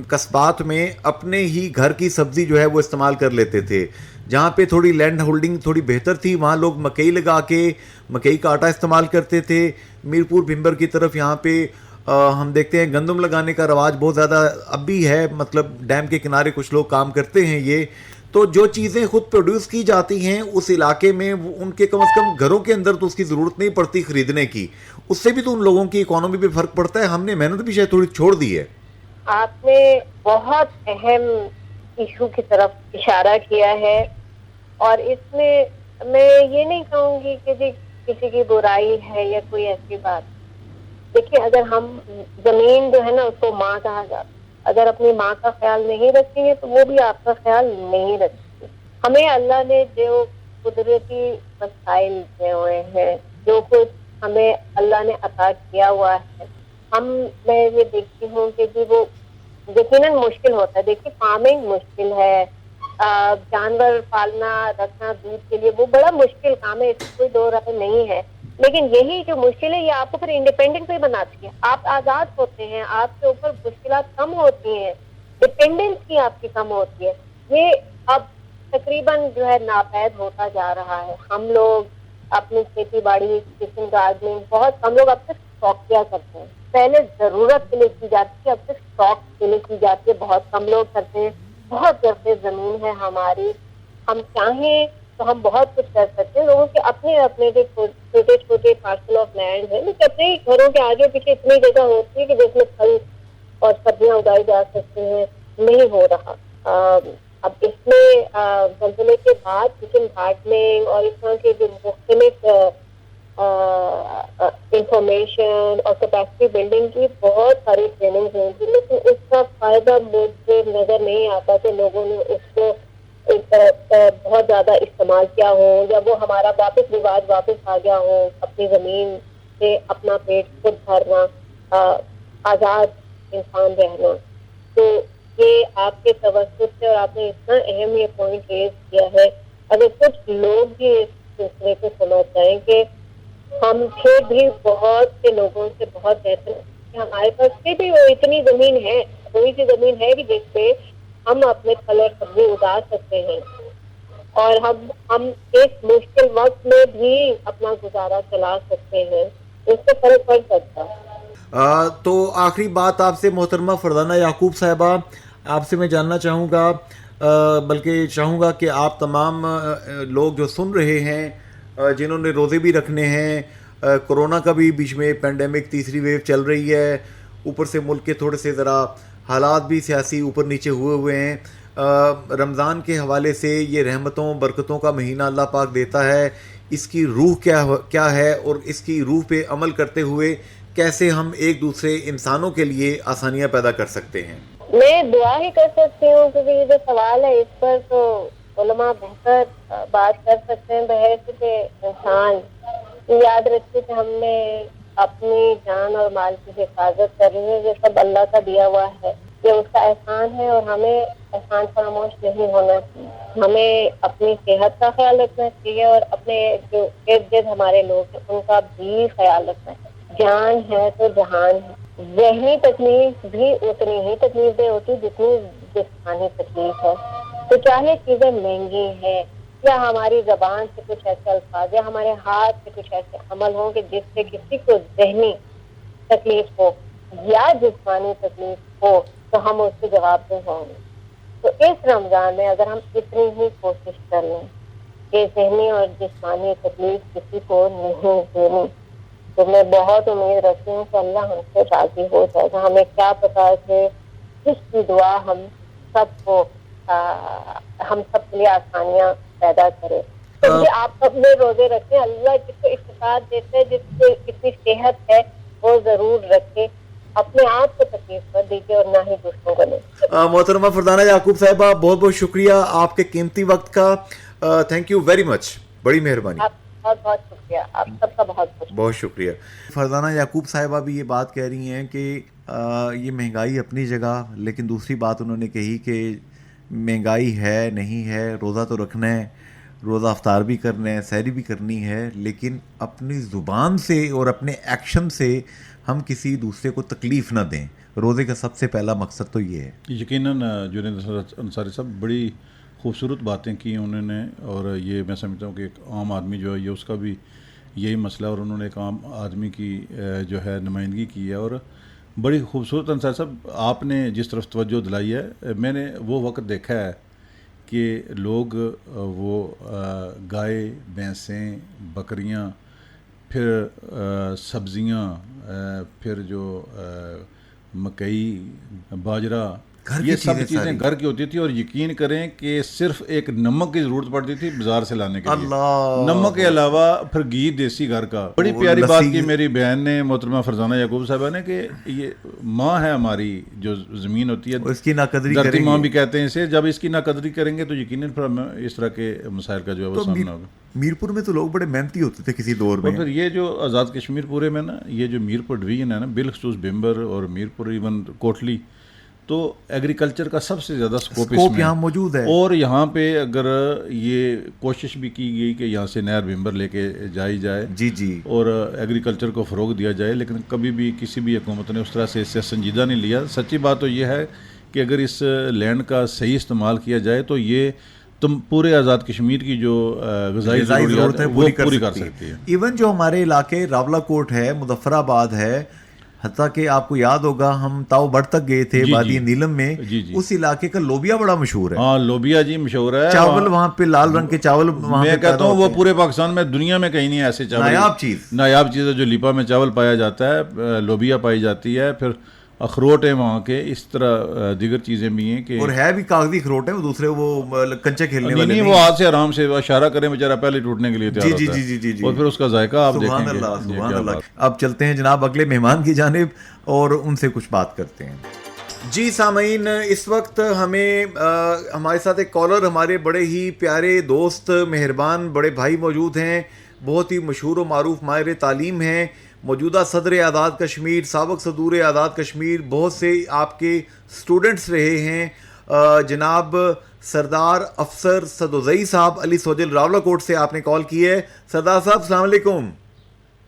قصبات میں اپنے ہی گھر کی سبزی جو ہے وہ استعمال کر لیتے تھے۔ جہاں پہ تھوڑی لینڈ ہولڈنگ تھوڑی بہتر تھی وہاں لوگ مکئی لگا کے مکئی کا آٹا استعمال کرتے تھے۔ میرپور بھمبر کی طرف یہاں پہ ہم دیکھتے ہیں گندم لگانے کا رواج بہت زیادہ اب بھی ہے، مطلب ڈیم کے کنارے کچھ لوگ کام کرتے ہیں یہ۔ تو جو چیزیں خود پروڈیوس کی جاتی ہیں اس علاقے میں ان کے کم از کم گھروں کے اندر تو اس کی ضرورت نہیں پڑتی خریدنے کی، اس سے بھی تو ان لوگوں کی اکانومی پہ فرق پڑتا ہے۔ ہم نے محنت بھی شاید تھوڑی چھوڑ دی ہے۔ آپ نے بہت اہم ایشو کی طرف اشارہ کیا ہے، اور اس میں میں یہ نہیں کہوں گی کہ جی کسی کی برائی ہے یا کوئی ایسی بات۔ دیکھیے، اگر ہم زمین جو ہے نا اس کو ماں کہا جاتا، اگر اپنی ماں کا خیال نہیں رکھیں گے تو وہ بھی آپ کا خیال نہیں رکھتی۔ ہمیں اللہ نے جو قدرتی وسائل دیے ہوئے ہیں، جو کچھ ہمیں اللہ نے عطا کیا ہوا ہے، میں یہ دیکھتی ہوں کہ جی وہ یقیناً مشکل ہوتا ہے۔ دیکھیے، فارمنگ مشکل ہے، جانور پالنا رکھنا دودھ کے لیے وہ بڑا مشکل کام ہے، اس میں کوئی دو رائے نہیں ہے، لیکن یہی جو مشکل ہے یہ آپ کو پھر انڈیپینڈنٹ بھی بناتی ہے۔ آپ آزاد ہوتے ہیں، آپ کے اوپر مشکلات کم ہوتی ہیں، ڈپینڈنس کی آپ کی کم ہوتی ہے۔ یہ اب تقریباً جو ہے ناپید ہوتا جا رہا ہے۔ ہم لوگ اپنی کھیتی باڑی، کچن گارڈننگ بہت کم لوگ اب تک اسٹاک کیا کرتے ہیں، پہلے ضرورت کے لیے کی جاتی ہے، اب تک اسٹاک کے لیے کی جاتی ہے، بہت کم لوگ کرتے ہیں۔ بہت زرخیز زمین ہے ہماری، ہم چاہیں تو ہم بہت کچھ کر سکتے ہیں۔ لوگوں کے اپنے اپنے جو چھوٹے چھوٹے پارسل آف لینڈ ہیں، لیکن اپنے ہی گھروں کے آگے پیچھے اتنی جگہ ہوتی ہے کہ جس میں پھل اور سبزیاں اگائی جا سکتے ہیں، نہیں ہو رہا۔ اب اس میں زلزلے کے بعد کچن گارڈننگ اور اس طرح کے جو مختلف انفارمیشن اور کیپیسٹی بلڈنگ کی بہت ساری ٹریننگ ہوئی تھی، لیکن اس کا فائدہ مجھے نظر نہیں آتا کہ لوگوں نے اس کو بہت زیادہ استعمال کیا ہو، یا وہ ہمارا رواج واپس آ گیا ہو، اپنی زمین سے اپنا پیٹ خود بھرنا، آزاد انسان رہنا. تو یہ آپ کے توسط سے، اور آپ نے اتنا اہم یہ پوائنٹ ریز کیا ہے، اگر کچھ لوگ بھی اس سلسلے کو سمجھ جائیں کہ ہم پھر بھی بہت سے لوگوں سے بہت بہتر ہیں، ہمارے پاس پھر بھی وہ اتنی زمین ہے، تھوڑی سی زمین ہے کہ جس پہ ہم اپنے پھل اور سبزی اگا سکتے ہیں، اور ہم ایک مشکل وقت میں بھی اپنا گزارا چلا سکتے ہیں. اس سے فرق پڑ سکتا ہے. تو آخری بات آپ سے محترمہ فرزانہ یعقوب صاحبہ، آپ سے میں جاننا چاہوں گا، بلکہ چاہوں گا کہ آپ تمام لوگ جو سن رہے ہیں، جنہوں نے روزے بھی رکھنے ہیں، کرونا کا بھی بیچ میں پینڈیمک تیسری ویو چل رہی ہے، اوپر سے ملک کے تھوڑے سے ذرا حالات بھی سیاسی اوپر نیچے ہوئے ہیں، رمضان کے حوالے سے یہ رحمتوں برکتوں کا مہینہ اللہ پاک دیتا ہے، اس کی روح کیا ہے، اور اس کی روح پہ عمل کرتے ہوئے کیسے ہم ایک دوسرے انسانوں کے لیے آسانیاں پیدا کر سکتے ہیں؟ میں دعا ہی کر سکتی ہوں، کیونکہ یہ جو سوال ہے اس پر تو علماء بہتر بات کر سکتے ہیں. بحیثیت انسان یاد رکھتے کہ ہم نے اپنی جان اور مال کی حفاظت کرنی ہے، یہ سب اللہ کا دیا ہوا ہے، یہ اس کا احسان ہے، اور ہمیں احسان فراموش نہیں ہونا چاہیے. ہمیں اپنی صحت کا خیال رکھنا چاہیے، اور اپنے جو ارد گرد ہمارے لوگ ہیں ان کا بھی خیال رکھنا چاہیے. جان ہے تو جہان ہے. ذہنی تکلیف بھی اتنی ہی تکلیف دہ ہوتی جتنی جسمانی تکلیف ہے. تو چاہے چیزیں مہنگی ہیں، یا ہماری زبان سے کچھ ایسے الفاظ، یا ہمارے ہاتھ سے کچھ ایسے عمل ہوں کہ جس سے کسی کو ذہنی تکلیف ہو یا جسمانی تکلیف ہو، تو ہم اس کے جواب دہ ہوں گے. تو اس رمضان میں اگر ہم اتنی ہی کوشش کر لیں کہ ذہنی اور جسمانی تکلیف کسی کو نہیں دینی، تو میں بہت امید رکھتی ہوں کہ اللہ ہم سے راضی ہو جائے گا. ہمیں کیا پتا کہ اس کی دعا ہم سب کے لیے آسانیاں پیدا کرے. کیونکہ آپ اپنے روزے رکھیں، اللہ جس کو اقتصاد دیتے ہیں، جس کو اتنی صحت ہے، وہ ضرور رکھے. اپنے آپ کو تکلیف کر دیجیے اور نہ ہی دوسروں کو نہیں. محترمہ فرزانہ یعقوب صاحبہ، بہت بہت شکریہ آپ کے قیمتی وقت کا. تھینک یو ویری مچ، بڑی مہربانی. بہت بہت شکریہ، آپ سب کا بہت شکریہ. فرزانہ یعقوب صاحبہ بھی یہ بات کہہ رہی ہیں کہ یہ مہنگائی اپنی جگہ، لیکن دوسری بات انہوں نے کہی کہ مہنگائی ہے نہیں ہے، روزہ تو رکھنا ہے، روزہ افطار بھی کرنا ہے، سحری بھی کرنی ہے، لیکن اپنی زبان سے اور اپنے ایکشن سے ہم کسی دوسرے کو تکلیف نہ دیں. روزے کا سب سے پہلا مقصد تو یہ ہے. یقیناً جنید انصاری صاحب بڑی خوبصورت باتیں کی انہوں نے، اور یہ میں سمجھتا ہوں کہ ایک عام آدمی جو ہے یہ اس کا بھی یہی مسئلہ، اور انہوں نے ایک عام آدمی کی جو ہے نمائندگی کی ہے، اور بڑی خوبصورت. انصاری صاحب آپ نے جس طرف توجہ دلائی ہے، میں نے وہ وقت دیکھا ہے کہ لوگ وہ گائے، بھینسیں، بکریاں، پھر سبزیاں، پھر جو مکئی، باجرہ، یہ سب چیزیں گھر کی ہوتی تھی، اور یقین کریں کہ صرف ایک نمک کی ضرورت پڑتی تھی بازار سے لانے کے لیے. نمک کے علاوہ پھر گھی دیسی گھر کا. بڑی پیاری بات کی میری بہن نے، محترمہ فرزانہ یعقوب صاحبہ نے، کہ یہ ماں ہے ہماری، جو زمین ہوتی ہے اس کی ناقدری دھرتی ماں بھی کہتے ہیں اسے. جب اس کی ناقدری کریں گے تو یقیناً پھر ہمیں اس طرح کے مسائل کا جو ہے وہ سامنا ہوگا. میرپور میں تو لوگ بڑے محنتی ہوتے تھے کسی دور میں. اور پھر یہ جو آزاد کشمیر پورے میں نا، یہ جو میرپور ڈویژن ہے نا، بالخصوص بھمبر اور میرپور، ایون کوٹلی، تو ایگریکلچر کا سب سے زیادہ اسکوپ یہاں موجود ہے. اور یہاں پہ اگر یہ کوشش بھی کی گئی کہ یہاں سے نہر بھمبر لے کے جائی جائے، جی، اور ایگریکلچر کو فروغ دیا جائے، لیکن کبھی بھی کسی بھی حکومت نے اس طرح سے اس سے سنجیدہ نہیں لیا. سچی بات تو یہ ہے کہ اگر اس لینڈ کا صحیح استعمال کیا جائے تو یہ تم پورے آزاد کشمیر کی جو غذائی ضرورت ہے وہ پوری کر سکتی ہے. ایون جو ہمارے علاقے راولہ کوٹ ہے، مظفر آباد ہے، حتیٰ کہ آپ کو یاد ہوگا ہم تاؤ بڑھ تک گئے تھے وادی نیلم میں، اس علاقے کا لوبیا بڑا مشہور ہے. ہاں لوبیا جی مشہور ہے. چاول وہاں پہ لال رنگ کے چاول، میں کہتا ہوں وہ پورے پاکستان میں، دنیا میں کہیں نہیں ایسے چاول. نایاب چیز ہے جو لیپا میں چاول پایا جاتا ہے، لوبیا پائی جاتی ہے. پھر اخروٹ ہیں وہاں کے، اس طرح دیگر چیزیں بھی ہیں کہ اور ہے بھی کاغذی اخروٹ ہیں، وہ دوسرے وہ کنچے کھیلنے والے نہیں، وہ ہاتھ سے آرام سے اشارہ کریں بیچارہ پہلے ٹوٹنے کے لیے تیار ہوتا ہے، جی اور پھر اس کا ذائقہ آپ دیکھیں سبحان گے۔ اللہ جی، سبحان کیا اللہ۔ بات۔ اب چلتے ہیں جناب اگلے مہمان کی جانب اور ان سے کچھ بات کرتے ہیں۔ جی سامعین، اس وقت ہمیں ہمارے ساتھ ایک کالر، ہمارے بڑے ہی پیارے دوست، مہربان بڑے بھائی موجود ہیں، بہت ہی مشہور و معروف ماہر تعلیم ہیں، موجودہ صدر آزاد کشمیر، سابق صدور آزاد کشمیر، بہت سے آپ کے اسٹوڈنٹس رہے ہیں، جناب سردار افسر سدوزئی صاحب علی سوجل راولہ کوٹ سے آپ نے کال کی ہے۔ سردار صاحب السلام علیکم۔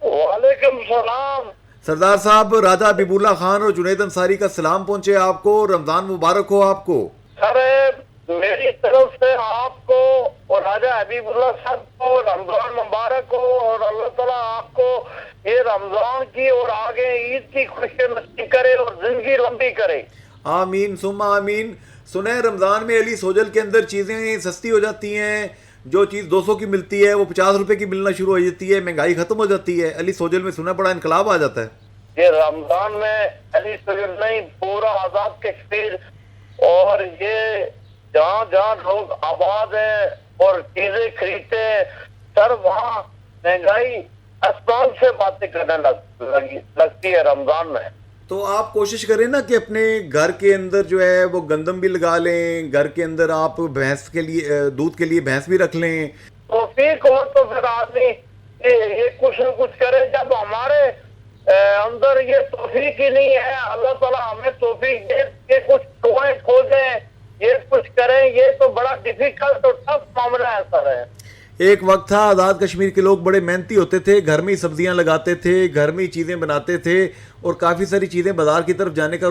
وعلیکم السلام۔ سردار صاحب، راجہ حبیب اللہ خان اور جنید انصاری کا سلام پہنچے آپ کو، رمضان مبارک ہو آپ کو۔ سر میری طرف سے آپ کو اور راجہ حبیب اللہ صاحب کو رمضان مبارک ہو، اور اللہ تعالیٰ آپ کو یہ رمضان کی اور آگے عید کی خوشی نصیب کرے اور زندگی لمبی کرے۔ آمین ثم آمین۔ سنیں رمضان میں علی سوجل کے اندر چیزیں سستی ہو جاتی ہیں، جو چیز 200 کی ملتی ہے وہ 50 روپے کی ملنا شروع ہو جاتی ہے، مہنگائی ختم ہو جاتی ہے۔ علی سوجل میں سنا بڑا انقلاب آ جاتا ہے۔ یہ رمضان میں علی سوجل نہیں، پورا آزاد کشمیر اور یہ جہاں جہاں لوگ آباد ہیں اور چیزیں خریدتے ہیں، سر وہاں مہنگائی آسمان سے باتیں کرنے لگتی ہے رمضان میں۔ تو آپ کوشش کریں نا کہ اپنے گھر کے اندر جو ہے وہ گندم بھی لگا لیں، گھر کے اندر آپ بھینس کے لیے دودھ کے لیے بھینس بھی رکھ لیں۔ توفیق ہو تو پھر آدمی یہ کچھ نہ کچھ کرے۔ جب ہمارے اندر یہ توفیق ہی نہیں ہے، اللہ تعالیٰ ہمیں توفیق دے کہ کچھ دعائیں کھولیں، یہ کچھ کریں، یہ تو بڑا ڈیفیکلٹ اور ٹف معاملہ ہے سر۔ ایک وقت تھا آزاد کشمیر کے لوگ بڑے محنتی ہوتے تھے، گھر میں ہی سبزیاں لگاتے تھے، گھر میں ہی چیزیں بناتے تھے، اور کافی ساری چیزیں بازار کی طرف جانے کا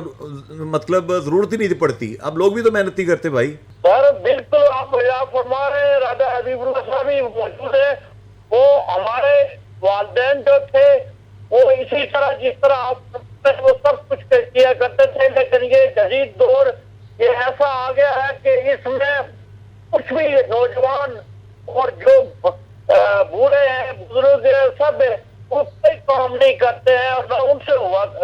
مطلب ضرورت ہی نہیں پڑتی۔ اب لوگ بھی تو محنت نہیں کرتے بھائی۔ سر بالکل آپ فرما رہے ہیں، راجہ حبیب اللہ صاحب بھی موجود ہے، وہ ہمارے والدین جو تھے وہ اسی طرح جس طرح آپ وہ سب کچھ کیا کرتے تھے، لیکن یہ جدید دور یہ ایسا آ گیا ہے کہ اس میں کچھ بھی نوجوان اور جو بوڑھے ہیں بزرگ ہیں سب وہ کوئی کام نہیں کرتے ہیں، اور نہ ان سے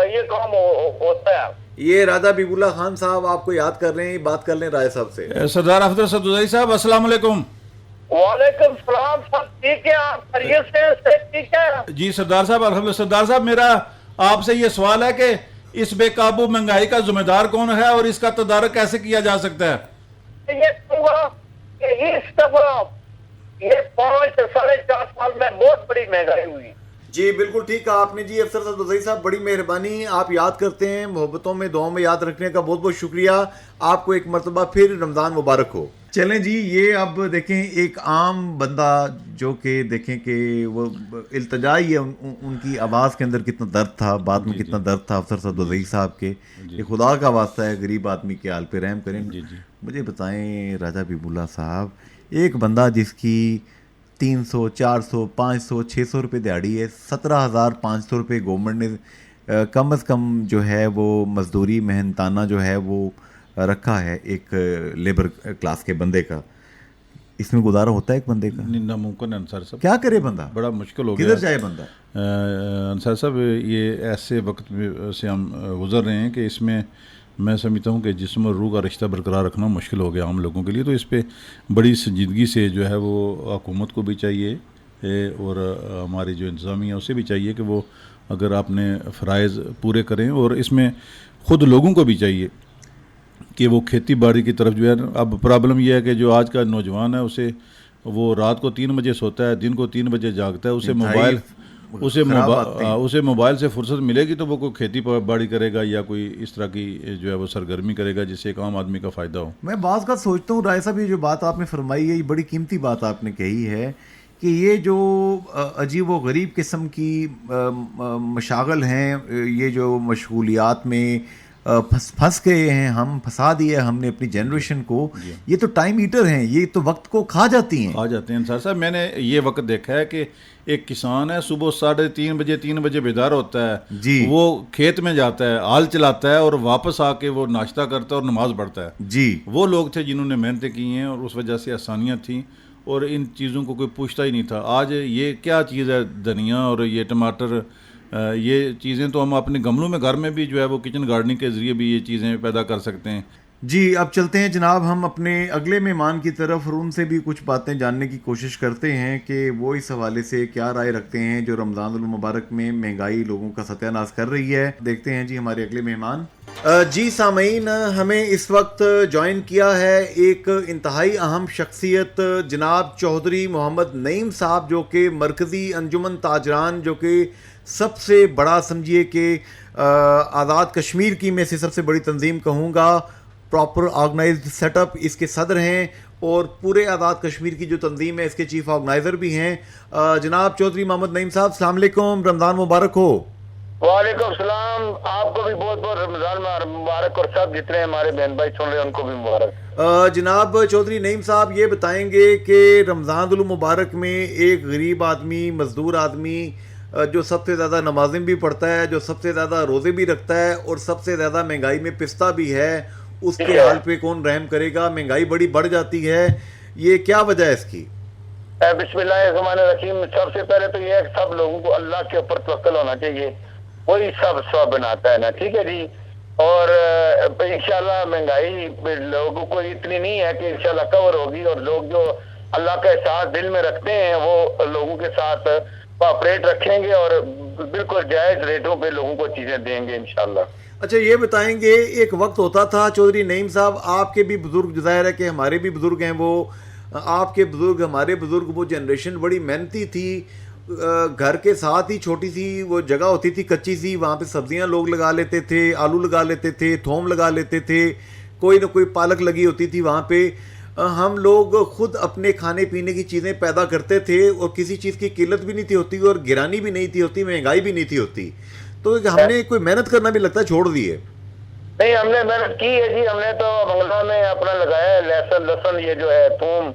یہ کام ہوتا ہے۔ یہ راجہ حبیب اللہ خان صاحب آپ کو یاد کر رہے ہیں، بات کر لیں رائے صاحب سے۔ سردار افسر سدوزئی صاحب السلام علیکم۔ وعلیکم السلام، سب ٹھیک ہے؟ آپ خیریت سے ٹھیک ہے؟ جی سردار صاحب الحمدللہ۔ سردار صاحب میرا آپ سے یہ سوال ہے کہ اس بے قابو مہنگائی کا ذمہ دار کون ہے اور اس کا تدارک کیسے کیا جا سکتا ہے؟ یہ کہوں گا کہ اس دفعہ یہ 5 سے 4.5 سال میں بہت بڑی مہنگائی ہوئی۔ جی بالکل ٹھیک کہا آپ نے جی افسر سدوزئی صاحب، بڑی مہربانی، آپ یاد کرتے ہیں، محبتوں میں دعاؤں میں یاد رکھنے کا بہت بہت شکریہ۔ آپ کو ایک مرتبہ پھر رمضان مبارک ہو۔ چلیں جی، یہ اب دیکھیں ایک عام بندہ جو کہ دیکھیں کہ وہ التجائی ہے، ان کی آواز کے اندر کتنا درد تھا، بات میں کتنا درد تھا افسر سدوزئی صاحب کے، یہ خدا کا واسطہ ہے غریب آدمی کے حال پہ رحم کریں۔ مجھے بتائیں راجہ حبیب اللہ صاحب، ایک بندہ جس کی 300 400 500 600 روپے دیہڑی ہے، 17,500 روپے گورنمنٹ نے کم از کم جو ہے وہ مزدوری محنتانہ جو ہے وہ رکھا ہے ایک لیبر کلاس کے بندے کا، اس میں گزارا ہوتا ہے ایک بندے کا؟ ناممکن ہے انصار صاحب، کیا کرے بندہ، بڑا مشکل ہو گیا، کدھر جائے بندہ؟ انصار صاحب یہ ایسے وقت سے ہم گزر رہے ہیں کہ اس میں میں سمجھتا ہوں کہ جسم اور روح کا رشتہ برقرار رکھنا مشکل ہو گیا عام لوگوں کے لیے، تو اس پہ بڑی سنجیدگی سے جو ہے وہ حکومت کو بھی چاہیے اور ہماری جو انتظامیہ ہے اسے بھی چاہیے کہ وہ اگر آپ نے فرائض پورے کریں، اور اس میں خود لوگوں کو بھی چاہیے کہ وہ کھیتی باڑی کی طرف جو ہے، اب پرابلم یہ ہے کہ جو آج کا نوجوان ہے وہ رات کو 3 بجے سوتا ہے، دن کو 3 بجے جاگتا ہے، اسے موبائل سے فرصت ملے گی تو وہ کوئی کھیتی باڑی کرے گا یا کوئی اس طرح کی جو ہے وہ سرگرمی کرے گا جس سے ایک عام آدمی کا فائدہ ہو۔ میں بعض کا سوچتا ہوں رائے صاحب، یہ جو بات آپ نے فرمائی ہے یہ بڑی قیمتی بات آپ نے کہی ہے کہ یہ جو عجیب و غریب قسم کی مشاغل ہیں، یہ جو مشغولیات میں پھنس گئے ہیں، ہم پھنسا دیے ہم نے اپنی جنریشن کو، یہ تو ٹائم ایٹر ہیں، یہ تو وقت کو کھا جاتی ہیں۔ کھا جاتے ہیں انصار صاحب، میں نے یہ وقت دیکھا ہے کہ ایک کسان ہے، صبح 3:30 بجے بیدار ہوتا ہے جی، وہ کھیت میں جاتا ہے، ہل چلاتا ہے اور واپس آ کے وہ ناشتہ کرتا ہے اور نماز پڑھتا ہے۔ جی، وہ لوگ تھے جنہوں نے محنتیں کی ہیں اور اس وجہ سے آسانیاں تھیں اور ان چیزوں کو کوئی پوچھتا ہی نہیں تھا۔ آج یہ کیا چیز ہے، دھنیا اور یہ ٹماٹر یہ چیزیں تو ہم اپنے گملوں میں گھر میں بھی جو ہے وہ کچن گارڈننگ کے ذریعے بھی یہ چیزیں پیدا کر سکتے ہیں. جی اب چلتے ہیں جناب ہم اپنے اگلے مہمان کی طرف اور ان سے بھی کچھ باتیں جاننے کی کوشش کرتے ہیں کہ وہ اس حوالے سے کیا رائے رکھتے ہیں جو رمضان المبارک میں مہنگائی لوگوں کا ستیہ ناش کر رہی ہے. دیکھتے ہیں جی ہمارے اگلے مہمان. جی سامعین، ہمیں اس وقت جوائن کیا ہے ایک انتہائی اہم شخصیت جناب چودھری محمد نعیم صاحب، جو کہ مرکزی انجمن تاجران، جو کہ سب سے بڑا سمجھیے کہ آزاد کشمیر کی میں سے سب سے بڑی تنظیم کہوں گا، پراپر آرگنائزڈ سیٹ اپ، اس کے صدر ہیں اور پورے آزاد کشمیر کی جو تنظیم ہے اس کے چیف آرگنائزر بھی ہیں. جناب چودھری محمد نعیم صاحب، السلام علیکم، رمضان مبارک ہو. وعلیکم السلام، آپ کو بھی بہت بہت رمضان مبارک، اور سب جتنے ہمارے بہن بھائی سن رہے ہیں ان کو بھی مبارک. جناب چودھری نعیم صاحب، یہ بتائیں گے کہ رمضان المبارک میں ایک غریب آدمی، مزدور آدمی، جو سب سے زیادہ نمازیں بھی پڑھتا ہے، جو سب سے زیادہ روزے بھی رکھتا ہے اور سب سے زیادہ مہنگائی میں پستا بھی ہے، اس کے حال پہ کون رحم کرے گا؟ مہنگائی بڑی بڑھ جاتی ہے، یہ کیا وجہ ہے اس کی؟ بسم اللہ الرحمن الرحیم. سب سے پہلے تو یہ ہے کہ سب لوگوں کو اللہ کے اوپر توکل ہونا چاہیے، وہی سب سواب بناتا ہے نا. ٹھیک ہے جی. اور انشاءاللہ مہنگائی لوگوں کو اتنی نہیں ہے کہ انشاءاللہ کور ہوگی، اور لوگ جو اللہ کا احساس دل میں رکھتے ہیں وہ لوگوں کے ساتھ کوآپریٹ رکھیں گے اور بالکل جائز ریٹوں پہ لوگوں کو چیزیں دیں گے انشاءاللہ. اچھا یہ بتائیں گے، ایک وقت ہوتا تھا چودھری نعیم صاحب، آپ کے بھی بزرگ، ظاہر ہے کہ ہمارے بھی بزرگ ہیں، وہ آپ کے بزرگ، ہمارے بزرگ، وہ جنریشن بڑی محنتی تھی. گھر کے ساتھ ہی چھوٹی سی وہ جگہ ہوتی تھی کچی سی، وہاں پہ سبزیاں لوگ لگا لیتے تھے، آلو لگا لیتے تھے، تھوم لگا لیتے تھے، کوئی نہ کوئی پالک لگی ہوتی تھی وہاں پہ. ہم لوگ خود اپنے کھانے پینے کی چیزیں پیدا کرتے تھے اور کسی چیز کی قلت بھی نہیں تھی ہوتی اور گرانی بھی نہیں تھی ہوتی، مہنگائی بھی نہیں تھی ہوتی. تو ہم نے کوئی محنت کرنا بھی لگتا ہے چھوڑ دی ہے. نہیں، ہم نے محنت کی ہے جی. ہم نے تو بنگلہ میں اپنا لگایا ہے لہسن یہ جو ہے تھوم.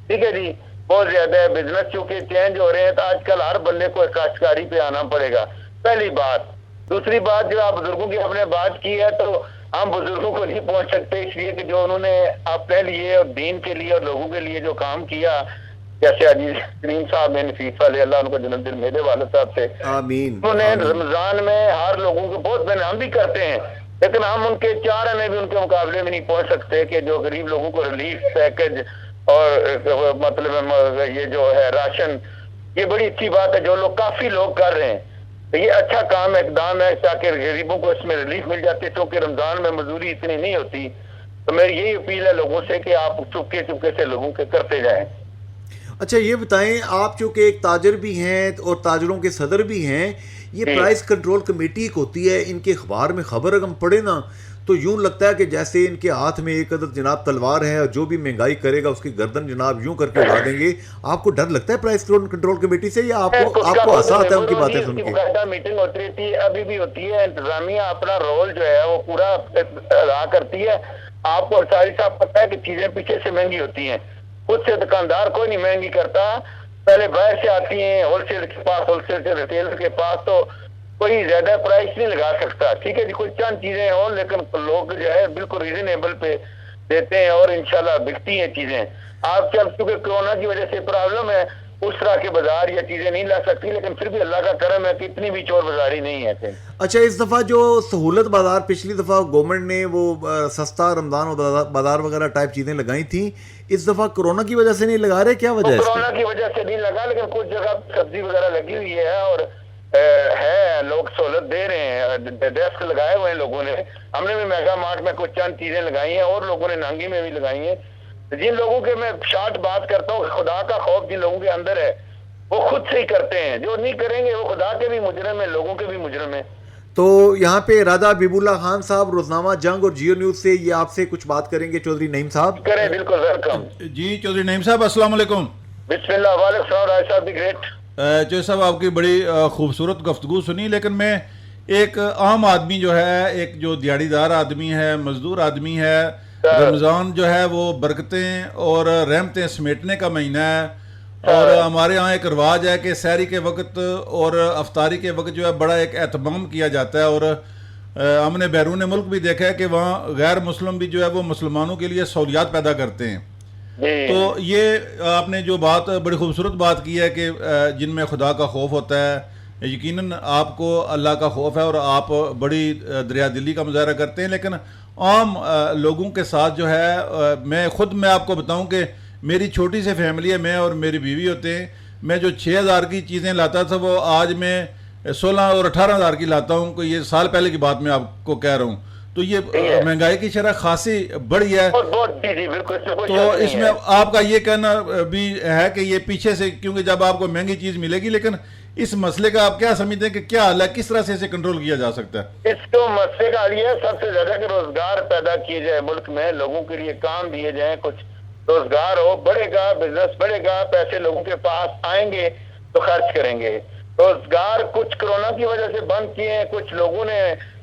ٹھیک ہے جی. بہت زیادہ ہے. بزنس چونکہ چینج ہو رہے ہیں تو آج کل ہر بندے کو کاشتکاری پہ آنا پڑے گا، پہلی بات. دوسری بات، جو آپ بزرگوں کی ہم نے بات کی ہے تو ہم بزرگوں کو نہیں پہنچ سکتے، اس لیے کہ جو انہوں نے اپنے لیے اور دین کے لیے اور لوگوں کے لیے جو کام کیا، جیسے عزیز کریم صاحب نے نفیس والے، اللہ ان کو جنم دن میرے والد صاحب سے، آمین. انہوں نے رمضان میں ہر لوگوں کو بہت محنت ہم بھی کرتے ہیں، لیکن ہم ان کے 4 آنے بھی ان کے مقابلے میں نہیں پہنچ سکتے کہ جو غریب لوگوں کو ریلیف پیکج اور مطلب یہ جو ہے راشن، یہ بڑی اچھی بات ہے جو لوگ کافی لوگ کر رہے ہیں. یہ اچھا کام ہے، اقدام ہے، تاکہ غریبوں کو اس میں ریلیف مل جاتی ہے، کیونکہ رمضان میں مزدوری اتنی نہیں ہوتی. تو میری یہی اپیل ہے لوگوں سے کہ آپ چپکے چپکے سے لوگوں کے کرتے جائیں. اچھا یہ بتائیں، آپ چونکہ ایک تاجر بھی ہیں اور تاجروں کے صدر بھی ہیں، یہ پرائس کنٹرول کمیٹی ایک ہوتی ہے، ان کے اخبار میں خبر اگر ہم پڑھیں نا تو یوں لگتا ہے کہ جیسے ان کے ہاتھ میں ایک عدد جناب تلوار ہے اور جو بھی مہنگائی کرے گا اس کی گردن جناب یوں کر کے اڑا دیں گے. آپ کو ڈر لگتا ہے پرائس کنٹرول کمیٹی سے، یا آپ کو ہنسا آتا ہے ان کی باتیں سن کے؟ میٹنگ ہوتی رہتی ہے، ابھی بھی ہوتی ہے. انتظامیہ اپنا رول جو ہے وہ پورا ادا کرتی ہے. آپ کو ساری صاحب پتہ ہے کہ چیزیں پیچھے سے مہنگی ہوتی ہیں، خود سے دکاندار کوئی نہیں مہنگی کرتا، پہلے باہر سے آتی ہیں ہول سیل کے پاس، ہول سیل سے ریٹیلر کے پاس، تو کوئی زیادہ پرائس نہیں لگا سکتا. ٹھیک ہے جی. کوئی چند چیزیں ہوں لیکن لوگ جو ہے بالکل ریزنیبل پہ دیتے ہیں اور انشاءاللہ بکتی ہیں چیزیں. آپ جب چونکہ کورونا کی وجہ سے پرابلم ہے، اس طرح کے بازار یا چیزیں نہیں لا سکتی، لیکن پھر بھی اللہ کا کرم ہے کہ اتنی بھی چور بازاری نہیں ہے. اچھا اس دفعہ جو سہولت بازار پچھلی دفعہ گورنمنٹ نے وہ سستا رمضان بازار وغیرہ ٹائپ چیزیں لگائی تھیں، اس دفعہ کورونا کی وجہ سے نہیں لگا رہے، کیا وجہ ہے؟ کورونا کی وجہ سے نہیں لگا، لیکن کچھ جگہ سبزی وغیرہ لگی ہوئی ہے اور ہے لوگ سہولت دے رہے ہیں. ڈیسک لگائے ہوئے ہیں لوگوں نے. ہم نے بھی میگا مارٹ میں کچھ چند چیزیں لگائی ہیں اور لوگوں نے نانگی میں بھی لگائی ہیں. جن لوگوں کے میں شارٹ بات کرتا ہوں، خدا کا خوف جن لوگوں کے اندر ہے وہ خود سے ہی کرتے ہیں، جو نہیں کریں گے وہ خدا کے بھی مجرم ہیں، لوگوں کے بھی مجرم ہیں. تو یہاں پہ راجہ حبیب اللہ خان صاحب روزنامہ جنگ اور جیو نیوز سے یہ آپ سے کچھ بات کریں گے چودھری نعیم صاحب. کریں، بالکل ویلکم. جی چودھری نعیم صاحب السلام علیکم. بسم اللہ. وعلیکم السلام. راج صاحب بھی گریٹ. چودھری صاحب آپ کی بڑی خوبصورت گفتگو سنی، لیکن میں ایک عام آدمی جو ہے، ایک جو دیہڑی دار آدمی ہے، مزدور آدمی ہے، رمضان جو ہے وہ برکتیں اور رحمتیں سمیٹنے کا مہینہ ہے، اور ہمارے ہاں ایک رواج ہے کہ سحری کے وقت اور افطاری کے وقت جو ہے بڑا ایک اہتمام کیا جاتا ہے، اور ہم نے بیرون ملک بھی دیکھا ہے کہ وہاں غیر مسلم بھی جو ہے وہ مسلمانوں کے لیے سہولیات پیدا کرتے ہیں. تو یہ آپ نے جو بات بڑی خوبصورت بات کی ہے کہ جن میں خدا کا خوف ہوتا ہے، یقیناً آپ کو اللہ کا خوف ہے اور آپ بڑی دریا دلی کا مظاہرہ کرتے ہیں، لیکن عام لوگوں کے ساتھ جو ہے میں آپ کو بتاؤں کہ میری چھوٹی سی فیملی ہے، میں اور میری بیوی ہوتے ہیں، میں جو 6,000 کی چیزیں لاتا تھا وہ آج میں 16 اور 18,000 کی لاتا ہوں، کہ یہ سال پہلے کی بات میں آپ کو کہہ رہا ہوں. تو یہ مہنگائی کی شرح خاصی بڑی ہے. تو اس میں آپ کا یہ کہنا بھی ہے کہ یہ پیچھے سے، کیونکہ جب آپ کو مہنگی چیز ملے گی، لیکن اس مسئلے کا آپ کیا سمجھتے ہیں کہ کیا حل ہے، کس طرح سے اسے کنٹرول کیا جا سکتا ہے؟ اس کو مسئلے کا حل یہ ہے سب سے زیادہ کہ روزگار پیدا کیے جائے ملک میں، لوگوں کے لیے کام دیے جائیں، کچھ روزگار ہو، بڑھے گا بزنس، بڑھے گا، پیسے لوگوں کے پاس آئیں گے تو خرچ کریں گے. روزگار کچھ کورونا کی وجہ سے بند کیے ہیں، کچھ لوگوں نے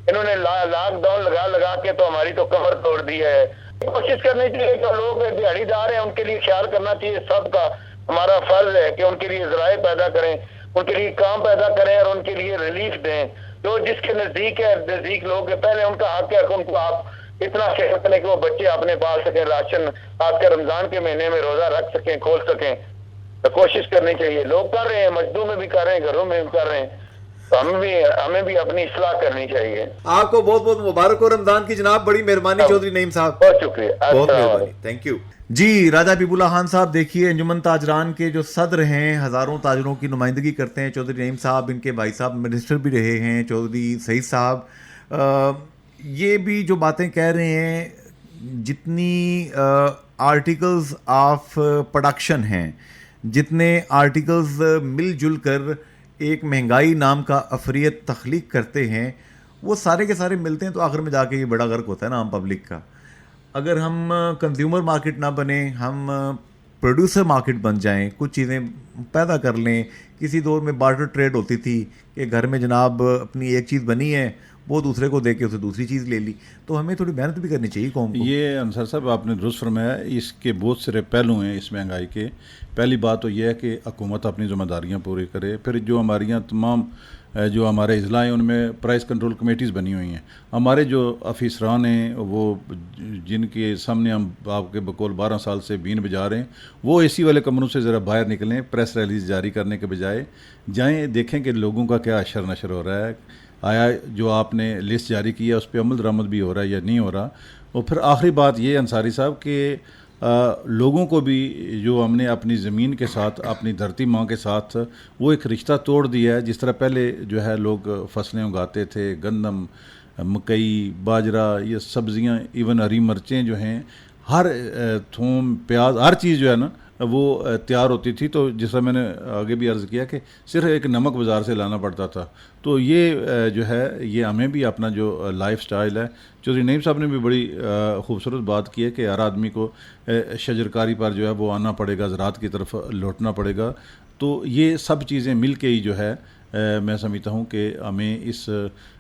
انہوں نے لاک ڈاؤن لگا کے تو ہماری تو کمر توڑ دی ہے. کوشش کرنی چاہیے کہ لوگ دیہڑی دار ہیں ان کے لیے خیال کرنا چاہیے، سب کا ہمارا فرض ہے کہ ان کے لیے ذرائع پیدا کریں، ان کے لیے کام پیدا کریں اور ان کے لیے ریلیف دیں. جو جس کے نزدیک ہے، نزدیک لوگ ہیں، پہلے ان کا حق ہے کہ ان کو آپ اتنا خیال کریں کہ وہ بچے اپنے پال سکیں، راشن آپ کے رمضان کے مہینے میں روزہ رکھ سکیں، کھول سکیں. تو کوشش کرنی چاہیے. لوگ کر رہے ہیں، مسجدوں میں بھی کر رہے ہیں، گھروں میں بھی کر رہے ہیں، تو ہمیں بھی اپنی اصلاح کرنی چاہیے. آپ کو بہت بہت مبارک ہو رمضان کی جناب، بڑی مہربانی چودھری نعیم صاحب، بہت شکریہ، بہت مہربانی، تھینک یو. جی راجہ حبیب اللہ خان صاحب، دیکھیے انجمن تاجران کے جو صدر ہیں، ہزاروں تاجروں کی نمائندگی کرتے ہیں چودھری نعیم صاحب، ان کے بھائی صاحب منسٹر بھی رہے ہیں چودھری سعید صاحب. یہ بھی جو باتیں کہہ رہے ہیں، جتنی آرٹیکلز آف پروڈکشن ہیں، جتنے آرٹیکلز مل جل کر ایک مہنگائی نام کا افریت تخلیق کرتے ہیں، وہ سارے کے سارے ملتے ہیں تو آخر میں جا کے یہ بڑا غرق ہوتا ہے نا عام پبلک کا. اگر ہم کنزیومر مارکیٹ نہ بنیں، ہم پروڈیوسر مارکیٹ بن جائیں، کچھ چیزیں پیدا کر لیں. کسی دور میں بارٹر ٹریڈ ہوتی تھی کہ گھر میں جناب اپنی ایک چیز بنی ہے، وہ دوسرے کو دے کے اسے دوسری چیز لے لی. تو ہمیں تھوڑی محنت بھی کرنی چاہیے قوم کو. یہ انصر صاحب آپ نے درست فرمایا، اس کے بہت سارے پہلو ہیں اس مہنگائی کے. پہلی بات تو یہ ہے کہ حکومت اپنی ذمہ داریاں پوری کرے. پھر جو ہمارے یہاں تمام جو ہمارے اضلاع ہیں ان میں پرائس کنٹرول کمیٹیز بنی ہوئی ہیں. ہمارے جو افیسران ہیں، وہ جن کے سامنے ہم آپ کے بقول 12 سال سے بین بجا رہے ہیں، وہ اے سی والے کمروں سے ذرا باہر نکلیں، پریس ریلیز جاری کرنے کے بجائے جائیں، دیکھیں کہ لوگوں کا کیا اشر نشر ہو رہا ہے، آیا جو آپ نے لسٹ جاری کی ہے اس پہ عمل درآمد بھی ہو رہا ہے یا نہیں ہو رہا. اور پھر آخری بات یہ انصاری صاحب کہ لوگوں کو بھی جو ہم نے اپنی زمین کے ساتھ، اپنی دھرتی ماں کے ساتھ وہ ایک رشتہ توڑ دیا ہے. جس طرح پہلے جو ہے لوگ فصلیں اگاتے تھے، گندم، مکئی، باجرہ، یہ سبزیاں، ایون ہری مرچیں جو ہیں، ہر تھوم، پیاز، ہر چیز جو ہے نا وہ تیار ہوتی تھی. تو جس طرح میں نے آگے بھی عرض کیا کہ صرف ایک نمک بازار سے لانا پڑتا تھا. تو یہ جو ہے یہ ہمیں بھی اپنا جو لائف سٹائل ہے، چودھری نعیم صاحب نے بھی بڑی خوبصورت بات کی ہے کہ ہر آدمی کو شجرکاری پر جو ہے وہ آنا پڑے گا، زراعت کی طرف لوٹنا پڑے گا. تو یہ سب چیزیں مل کے ہی جو ہے میں سمجھتا ہوں کہ ہمیں اس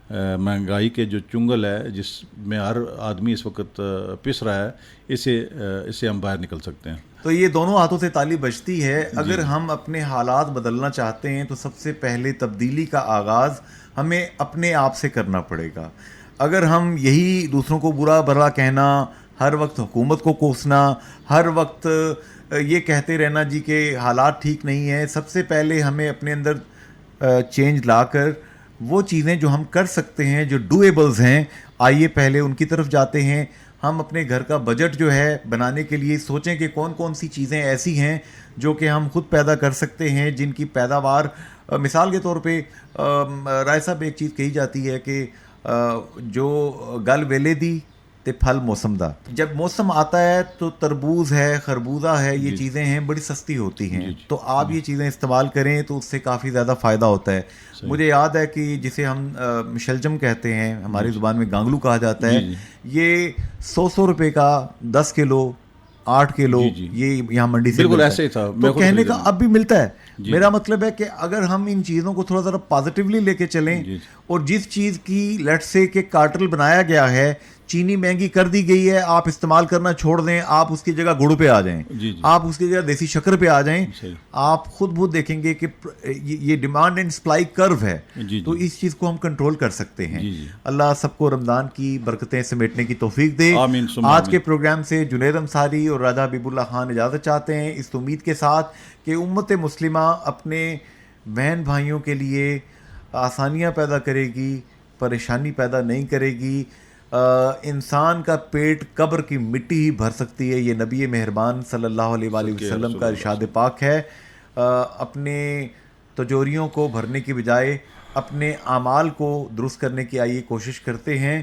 مہنگائی کے جو چنگل ہے جس میں ہر آدمی اس وقت پس رہا ہے، اسے ہم باہر نکل سکتے ہیں. تو یہ دونوں ہاتھوں سے تالی بجتی ہے. اگر ہم اپنے حالات بدلنا چاہتے ہیں تو سب سے پہلے تبدیلی کا آغاز ہمیں اپنے آپ سے کرنا پڑے گا. اگر ہم یہی دوسروں کو برا بھلا کہنا، ہر وقت حکومت کو کوسنا، ہر وقت یہ کہتے رہنا جی کہ حالات ٹھیک نہیں ہیں، سب سے پہلے ہمیں اپنے اندر چینج لا کر وہ چیزیں جو ہم کر سکتے ہیں، جو ڈویبلز ہیں، آئیے پہلے ان کی طرف جاتے ہیں. ہم اپنے گھر کا بجٹ جو ہے بنانے کے لیے سوچیں کہ کون کون سی چیزیں ایسی ہیں جو کہ ہم خود پیدا کر سکتے ہیں، جن کی پیداوار، مثال کے طور پہ رائے صاحب ایک چیز کہی جاتی ہے کہ جو گل ویلے دی تے پھل موسم دا. جب موسم آتا ہے تو تربوز ہے، خربوزہ ہے، یہ چیزیں ہیں بڑی سستی ہوتی ہیں. تو آپ یہ چیزیں استعمال کریں تو اس سے کافی زیادہ فائدہ ہوتا ہے. مجھے یاد ہے کہ جسے ہم شلجم کہتے ہیں، ہماری زبان میں گانگلو کہا جاتا ہے، یہ 100 روپے کا 10 کلو 8 کلو یہ یہاں منڈی سے بالکل ایسے ہی تھا. تو کہنے کا اب بھی ملتا ہے. میرا مطلب ہے کہ اگر ہم ان چیزوں کو تھوڑا ذرا پازیٹیولی لے کے چلیں، اور جس چیز کی لیٹ سے کہ کارٹل بنایا گیا ہے، چینی مہنگی کر دی گئی ہے، آپ استعمال کرنا چھوڑ دیں، آپ اس کی جگہ گڑ پہ آ جائیں، آپ اس کی جگہ دیسی شکر پہ آ جائیں، آپ خود بہت دیکھیں گے کہ یہ ڈیمانڈ اینڈ سپلائی کرو ہے. تو اس چیز کو ہم کنٹرول کر سکتے ہیں. اللہ سب کو رمضان کی برکتیں سمیٹنے کی توفیق دے. آج کے پروگرام سے جنید انصاری اور راجہ حبیب اللہ خان اجازت چاہتے ہیں، اس امید کے ساتھ کہ امت مسلمہ اپنے بہن بھائیوں کے لیے آسانیاں پیدا کرے گی، پریشانی پیدا نہیں کرے گی. انسان کا پیٹ قبر کی مٹی ہی بھر سکتی ہے. یہ نبی مہربان صلی اللہ علیہ وآلہ وسلم کا ارشاد پاک ہے. اپنے تجوریوں کو بھرنے کی بجائے اپنے اعمال کو درست کرنے کی آئیے کوشش کرتے ہیں.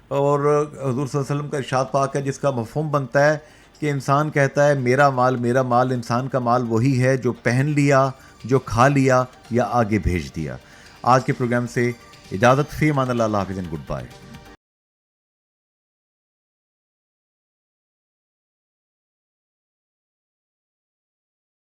اور حضور صلی اللہ علیہ وسلم کا ارشاد پاک ہے جس کا مفہوم بنتا ہے کہ انسان کہتا ہے میرا مال میرا مال. انسان کا مال وہی ہے جو پہن لیا، جو کھا لیا یا آگے بھیج دیا. آج کے پروگرام سے اجازت، فی امان اللہ، حافظ، گڈ بائے.